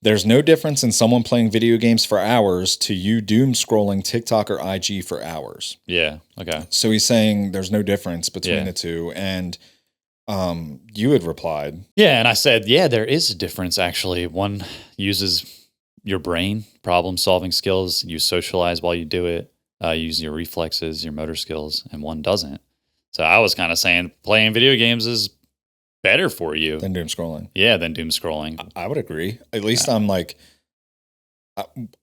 There's no difference in someone playing video games for hours to you doom scrolling TikTok or IG for hours. Yeah. Okay. So he's saying there's no difference between Yeah. the two. And you had replied. Yeah, and I said, yeah, there is a difference actually. One uses your brain, problem solving skills. You socialize while you do it. Use your reflexes, your motor skills, and one doesn't. So I was kind of saying playing video games is better for you Than doom scrolling. Yeah, than doom scrolling. I would agree. At least I'm like,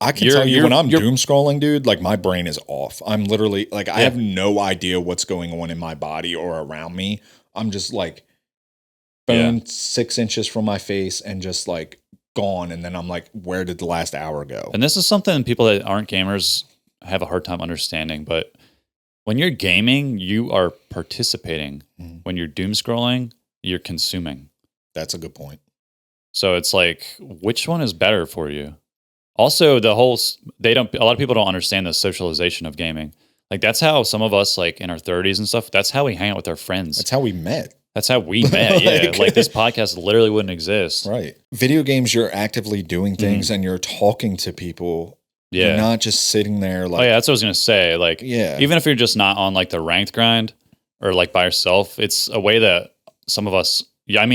I can tell you when I'm doom scrolling, dude, like my brain is off. I'm literally like, I have no idea what's going on in my body or around me. I'm just like phone 6 inches from my face and just like gone. And then I'm like, where did the last hour go? And this is something people that aren't gamers have a hard time understanding. But when you're gaming, you are participating. When you're doom scrolling, you're consuming. That's a good point. So it's like, which one is better for you? Also, a lot of people don't understand the socialization of gaming. Like that's how some of us like in our 30s and stuff, that's how we hang out with our friends. That's how we met. That's how we met. Yeah. Like this podcast literally wouldn't exist. Right. Video games, you're actively doing things and you're talking to people. Yeah. You're not just sitting there like. Oh, yeah. That's what I was going to say. Like, even if you're just not on like the ranked grind or like by yourself, it's a way that some of us,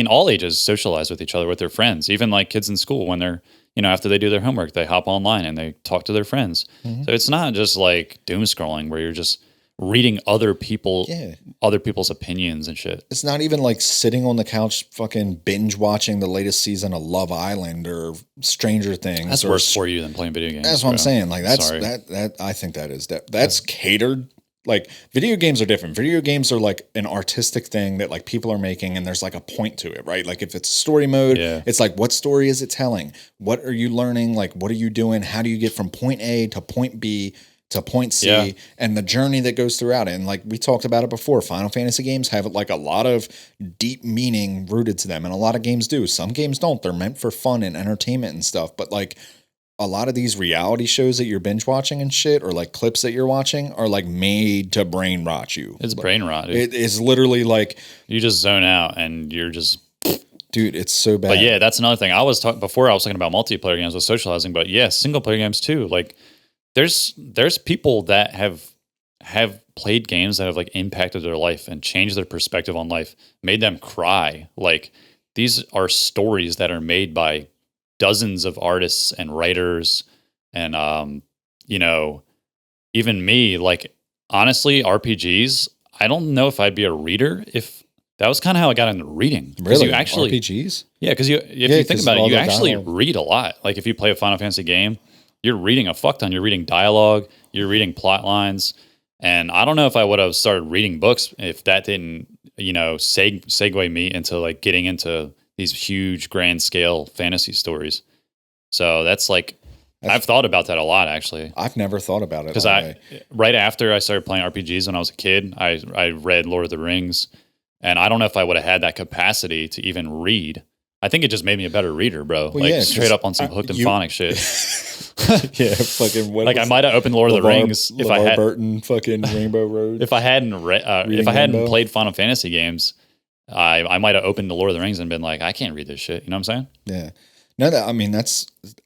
all ages socialize with each other, with their friends, even like kids in school when they're, after they do their homework, they hop online and they talk to their friends. So it's not just like doom scrolling where you're just reading other people's opinions and shit. It's not even like sitting on the couch fucking binge watching the latest season of Love Island or Stranger Things. That's worse for you than playing video games. That's what I'm saying. Like that I think that's catered. Like video games are different. Video games are like an artistic thing that like people are making and there's like a point to it, right? Like if it's story mode, it's like, what story is it telling? What are you learning? Like, what are you doing? How do you get from point A to point B to point C and the journey that goes throughout it? And like we talked about it before, Final Fantasy games have like a lot of deep meaning rooted to them. And a lot of games do. Some games don't. They're meant for fun and entertainment and stuff. But like, a lot of these reality shows that you're binge watching and shit, or like clips that you're watching, are like made to brain rot you. It's brain rot, dude. It is literally like you just zone out and you're just, dude, it's so bad. But yeah, that's another thing. Before I was talking about multiplayer games with socializing, but yeah, single player games too. Like there's people that have played games that have like impacted their life and changed their perspective on life, made them cry. Like these are stories that are made by dozens of artists and writers and even me. Like honestly, RPGs, I don't know if I'd be a reader if that was kind of how I got into reading. Really? You actually, RPGs? Yeah, because if you think about it, you actually read a lot. Like if you play a Final Fantasy game, you're reading a fuck ton. You're reading dialogue, you're reading plot lines. And I don't know if I would have started reading books if that didn't, segue me into like getting into these huge grand scale fantasy stories. So that's like, I've thought about that a lot actually. I've never thought about it. Because right after I started playing RPGs when I was a kid, I read Lord of the Rings, and I don't know if I would have had that capacity to even read. I think it just made me a better reader, bro. Well, straight up on some hooked and phonic shit. Yeah, fucking what? Like I might have opened Lord of the Rings if I had Burton fucking Rainbow Road. If I hadn't played Final Fantasy games, I might have opened the Lord of the Rings and been like, I can't read this shit. You know what I'm saying? Yeah. No,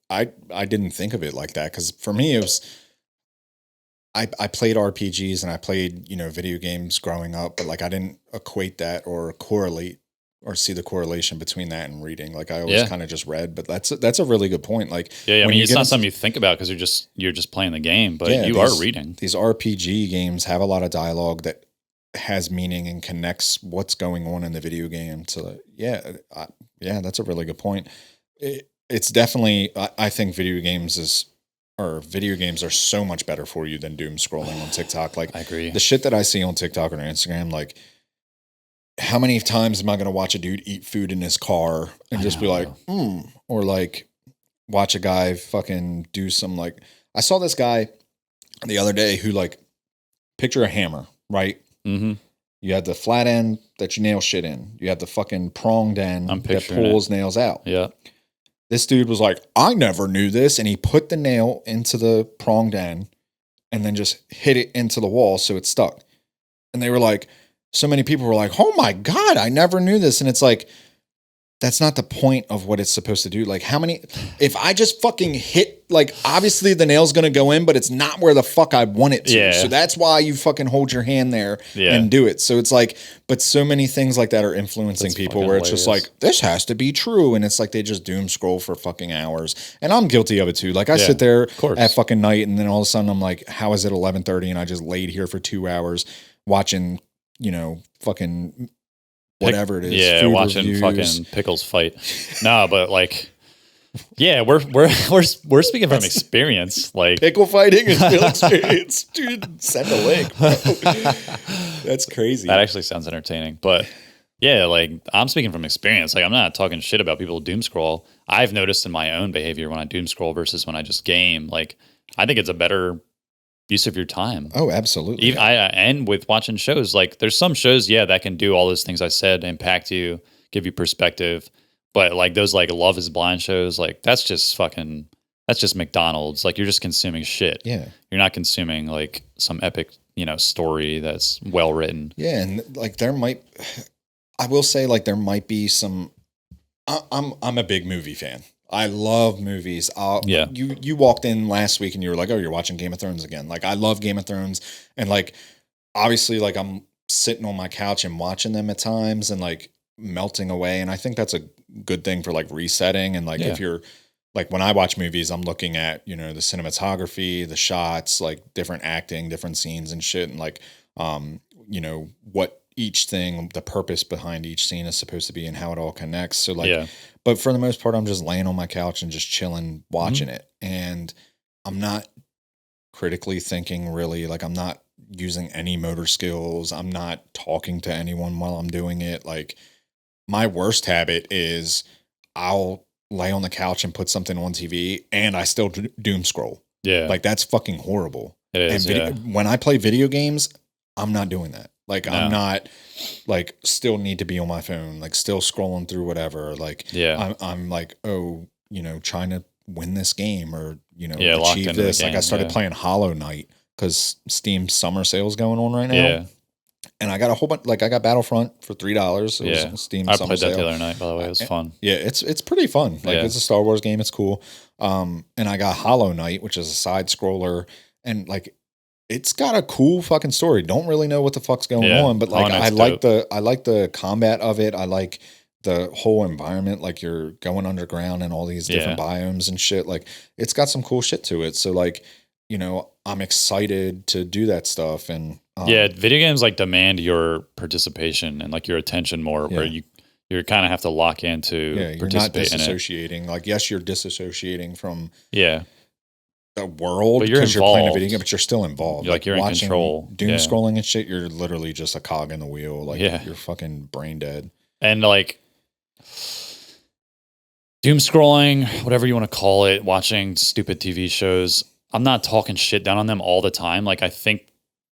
I didn't think of it like that, because for me it was I played RPGs and I played video games growing up, but like I didn't equate that or correlate or see the correlation between that and reading. Like I always kind of just read, but that's a really good point. Like I mean it's not something you think about because you're just playing the game, but you are reading. These RPG games have a lot of dialogue that has meaning and connects what's going on in the video game. So that's a really good point. It's definitely, I think video games are so much better for you than doom scrolling on TikTok. Like I agree. The shit that I see on TikTok or Instagram, like how many times am I going to watch a dude eat food in his car and just be like, or like watch a guy fucking do some, like, I saw this guy the other day who, like, picture a hammer, right? Mm-hmm. You have the flat end that you nail shit in. You have the fucking pronged end that pulls nails out. Yeah. This dude was like, I never knew this. And he put the nail into the pronged end and then just hit it into the wall so it stuck. And they were like, so many people were like, oh my God, I never knew this. And it's like, that's not the point of what it's supposed to do. Like if I just fucking hit, like obviously the nail's going to go in, but it's not where the fuck I want it to. Yeah. So that's why you fucking hold your hand there and do it. So it's like, but so many things like that are influencing people where it's just like, this has to be true. And it's like, they just doom scroll for fucking hours. And I'm guilty of it too. Like I sit there at fucking night and then all of a sudden I'm like, how is it 11:30? And I just laid here for 2 hours watching, fucking whatever it is. Yeah, watching reviews. Fucking pickles fight. No, but like, yeah, we're speaking from experience. Like pickle fighting is real experience, dude. Send a link, bro. That's crazy. That actually sounds entertaining. But yeah, like I'm speaking from experience. Like I'm not talking shit about people who doom scroll. I've noticed in my own behavior when I doom scroll versus when I just game. Like I think it's a better use of your time. Oh, absolutely. And with watching shows, like there's some shows, that can do all those things I said, impact you, give you perspective. But like those like Love is Blind shows, like that's just McDonald's. Like you're just consuming shit. Yeah. You're not consuming like some epic, story that's well written. Yeah. And like I will say like there might be some, I'm a big movie fan. I love movies. You walked in last week and you were like, oh, you're watching Game of Thrones again. Like I love Game of Thrones. And like, obviously like I'm sitting on my couch and watching them at times and like melting away. And I think that's a good thing for like resetting. And like, if you're like, when I watch movies, I'm looking at, the cinematography, the shots, like different acting, different scenes and shit. And like, what each thing, the purpose behind each scene is supposed to be and how it all connects. So like, but for the most part, I'm just laying on my couch and just chilling, watching it. And I'm not critically thinking really, like I'm not using any motor skills. I'm not talking to anyone while I'm doing it. Like my worst habit is I'll lay on the couch and put something on TV and I still doom scroll. Yeah. Like that's fucking horrible. It is. And when I play video games, I'm not doing that. Like I'm not like still need to be on my phone, like still scrolling through whatever. Like I'm like, trying to win this game or, achieve this. Like I started playing Hollow Knight because Steam summer sale's going on right now. Yeah. And I got a whole bunch, like I got Battlefront for $3. It was Steam I summer played that sale. the other night, by the way. It was fun. Yeah, it's pretty fun. Like it's a Star Wars game. It's cool. And I got Hollow Knight, which is a side scroller. And like, it's got a cool fucking story. Don't really know what the fuck's going on, but like I like the combat of it. I like the whole environment. Like you're going underground and all these different biomes and shit. Like it's got some cool shit to it. So like, I'm excited to do that stuff. And video games like demand your participation and like your attention more, where you kind of have to lock into. Yeah, you're not disassociating. Like yes, you're disassociating from. Yeah. The world because you're playing a video game, but you're still involved. You're in control. Doom scrolling and shit, you're literally just a cog in the wheel. Like you're fucking brain dead. And like doom scrolling, whatever you want to call it, watching stupid TV shows. I'm not talking shit down on them all the time. Like I think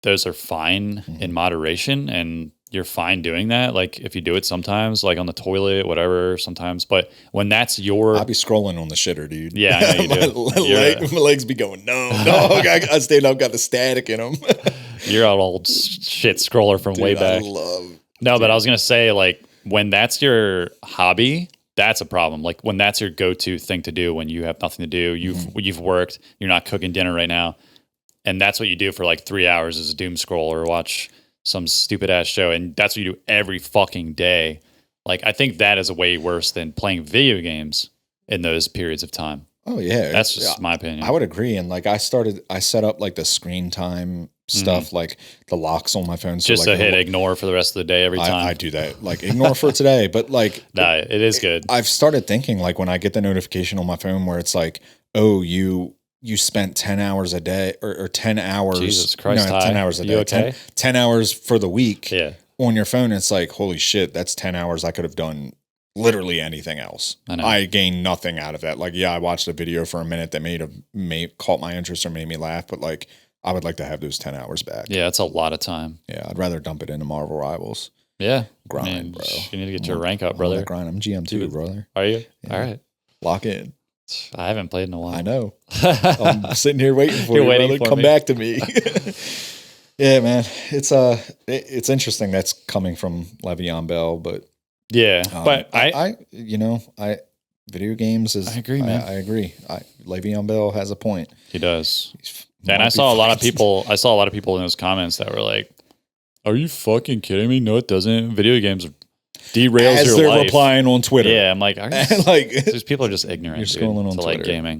those are fine in moderation and you're fine doing that. Like if you do it sometimes, like on the toilet, whatever, sometimes. But when that's I'll be scrolling on the shitter, dude. Yeah, I know you do. My legs be going numb. Dog, I stand up, got the static in them. You're an old shit scroller from way back. But I was gonna say, like, when that's your hobby, that's a problem. Like when that's your go-to thing to do when you have nothing to do, you've worked, you're not cooking dinner right now, and that's what you do for like 3 hours is doom scroll or watch some stupid ass show, and that's what you do every fucking day. Like I think that is a way worse than playing video games in those periods of time. Oh yeah, that's just my opinion. I would agree. And like I set up like the screen time stuff, like the locks on my phone, so just like to hit ignore for the rest of the day every time. I do that, like ignore for today, but like it is good. I've started thinking like when I get the notification on my phone where it's like, oh, you spent 10 hours a day or 10 hours. Jesus Christ. No, 10 hours a day. Okay? 10 hours for the week on your phone. It's like, holy shit, that's 10 hours. I could have done literally anything else. I gained nothing out of that. Like, yeah, I watched a video for a minute that caught my interest or made me laugh, but like, I would like to have those 10 hours back. Yeah, it's a lot of time. Yeah, I'd rather dump it into Marvel Rivals. Yeah. Grind, bro. You need to get your rank up, brother. Grind. I'm GM2, brother. Are you? Yeah. All right. Lock in. I haven't played in a while. I know. I'm sitting here waiting for you, brother. Come back to me. Yeah, man. It's interesting that's coming from Le'Veon Bell, but Yeah, but video games is. I agree, man. I agree. Le'Veon Bell has a point. He does. And I saw a lot of people in those comments that were like, "Are you fucking kidding me? No, it doesn't. Video games derails your life." Replying on Twitter. Yeah, I'm like, these people are just ignorant You're scrolling on to Twitter. like gaming.